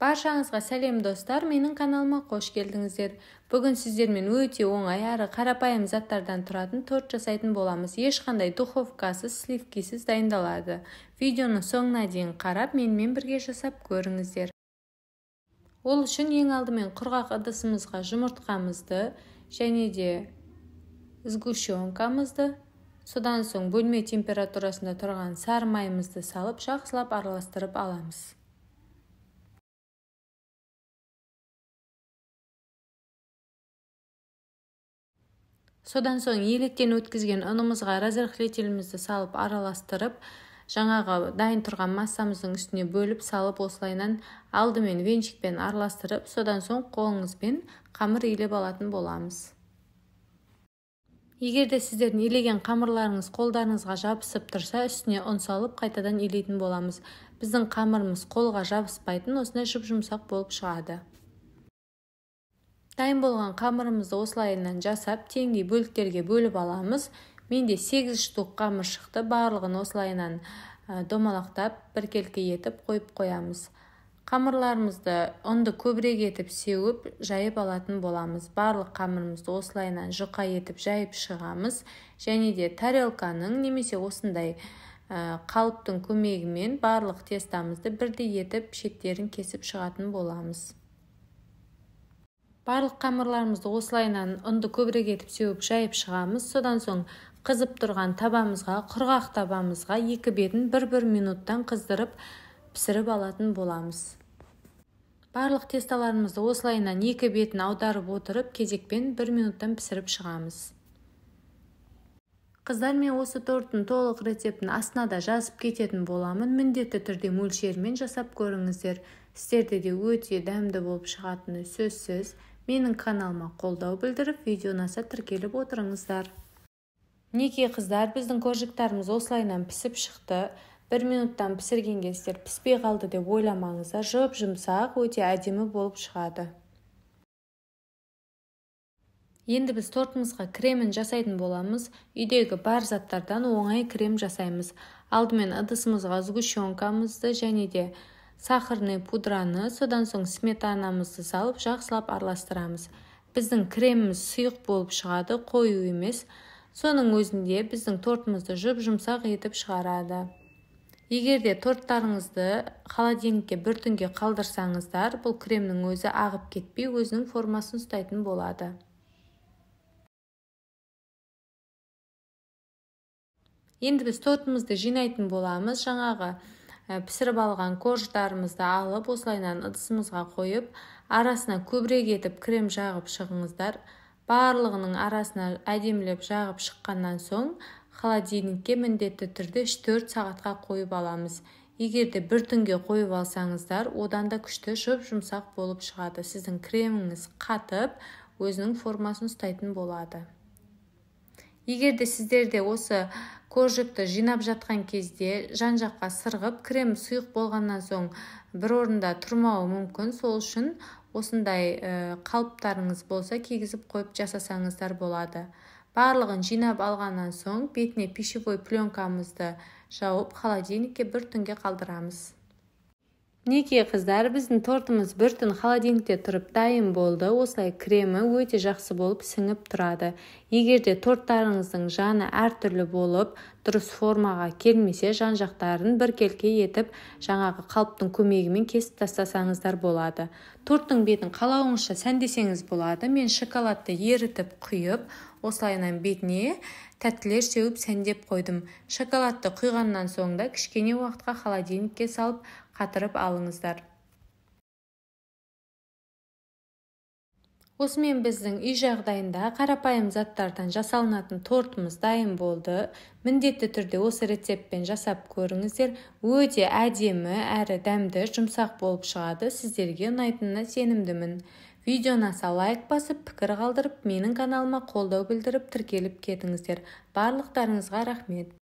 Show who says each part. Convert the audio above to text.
Speaker 1: Баршаңызға сәлем достар, менің каналыма қош келдіңіздер. Бүгін сіздермен өте оңай әрі қарапайым заттардан тұратын торт жасайтын боламыз. Ешқандай духовкасыз, сливкисіз дайындалады. Видеоны соңына дейін қарап, менімен бірге жасап көріңіздер. Ол үшін ең алдымен құрғақ ыдысымызға жұмыртқамызды және де сгущенкамызды, содан соң бөлме температурасында тұрған сары майымызды салып, жақсылап араластырып аламыз. Содан соң електен өткізген ұнымызға разрыхлителімізді салып араластырып, жаңағы дайын тұрған массамыздың үстіне бөліп салып, осылайынан алдымен венчикпен араластырып, содан соң қолыңызбен қамыр илеп алатын боламыз. Егерде сіздердің илеген қамырларыңыз қолдарыңызға жабысып тұрса, үстіне ұн салып қайтадан илейтін боламыз. Біздің қамырымыз қолға жабыспайтын, осындай жұп-жұмсақ болып шығады. Дайын болған қамырымызды осылайынан жасап, теңдей бөліктерге бөліп аламыз. Менде 8 штук қамыр шықты. Барлығын осылайынан домалақтап, біркелкі етіп қойып қоямыз. Қамырларымызды ұнды көбірек етіп сеуіп, жайып алатын боламыз. Барлық қамырымызды осылайынан жұқа етіп жайып шығамыз. Және де тарелканың немесе осындай қалыптың көмегімен барлық тестамызды бірдей етіп шеттерін кесіп шығатын боламыз. Барлық қамырларымызды осылайынан ұнды көбірек етіп сеуіп жайып шығамыз. Содан соң қызып тұрған табамызға, құрғақ табамызға екі бетін 1-1 минуттан қыздырып пісіріп алатын боламыз. Барлық тесталарымызды осылайынан екі бетін аударып отырып, кезекпен 1 минуттан пісіріп шығамыз. Қыздар, мен осы торттың толық рецептін астына да жазып кететін боламын. Міндетті түрде мөлшермен жасап көріңіздер. Сіздерде де өте дәмді болып шығатыны сөзсіз. Менің каналыма қолдау білдіріп, видео ұнаса тіркеліп отырыңыздар. Неке қыздар, біздің коржиктарымыз осылайынан пісіп шықты. 1 минуттан пісірген кездер піспей қалды деп ойламаңыздар. Жұп-жұмсақ, өте әдемі болып шығады. Енді біз тортымызға кремін жасайтын боламыз. Үйдегі бар заттардан оңай крем жасаймыз. Алдымен ыдысымызға сгущенкамызды және де сахарный пудраны, содан соң сметанамызды салып, жақсылап араластырамыз. Біздің креміміз сұйық болып шығады, қою емес. Соның өзінде біздің тортымызды жұп-жұмсақ етіп шығарады. Егерде торттарыңызды холодильникке бір түнге қалдырсаңыздар, бұл кремнің өзі ағып кетпей, өзінің формасын ұстайтын болады. Енді біз тортымызды жинайтын боламыз. Жаңағы пісіріп алған корждарымызды алып, осылайынан ыдысымызға қойып, арасына көбірек етіп крем жағып шығыңыздар. Барлығының арасына әдемілеп жағып шыққаннан соң, холодильникке міндетті түрде 3-4 сағатқа қойып аламыз. Егерде бір түнге қойып алсаңыздар, одан да күшті жұп-жұмсақ болып шығады. Сіздің креміңіз қатып, өзінің формасын ұстайтын болады. Егерде сіздерде осы коржикті жинап жатқан кезде жан-жаққа сырғып, крем сұйық болғаннан соң бір орында тұрмауы мүмкін. Сол үшін осындай қалыптарыңыз болса, кигізіп қойып жасасаңыздар болады. Барлығын жинап алғаннан соң бетіне пищевой пленкамызды жауып, холодильникке бір түнге қалдырамыз. Неке қыздар, біздің тортымыз бір түн холодильникте тұрып дайын болды. Осылай кремі өте жақсы болып сіңіп тұрады. Егерде торттарыңыздың жаны әртүрлі болып, дұрыс формаға келмесе, жан-жақтарын біркелкі етіп, жаңағы қалыптың көмегімен кесіп тастасаңыздар болады. Торттың бетін қалауыңызша сәндесеңіз болады. Мен шоколадты ерітіп құйып, осылайынан бетіне тәттілер сеуіп сәндеп қойдым. Шоколадты құйғаннан соң да кішкене уақытқа холодильникке салып қатырып алыңыздар. Осымен біздің үй жағдайында қарапайым заттардан жасалынатын тортымыз дайын болды. Міндетті түрде осы рецептпен жасап көріңіздер. Өте әдемі әрі дәмді, жұмсақ болып шығады. Сіздерге ұнайтынына сенімдімін. Видео ұнаса лайк басып, пікір қалдырып, менің каналыма қолдау білдіріп, тіркеліп кетіңіздер. Барлықтарыңызға рахмет.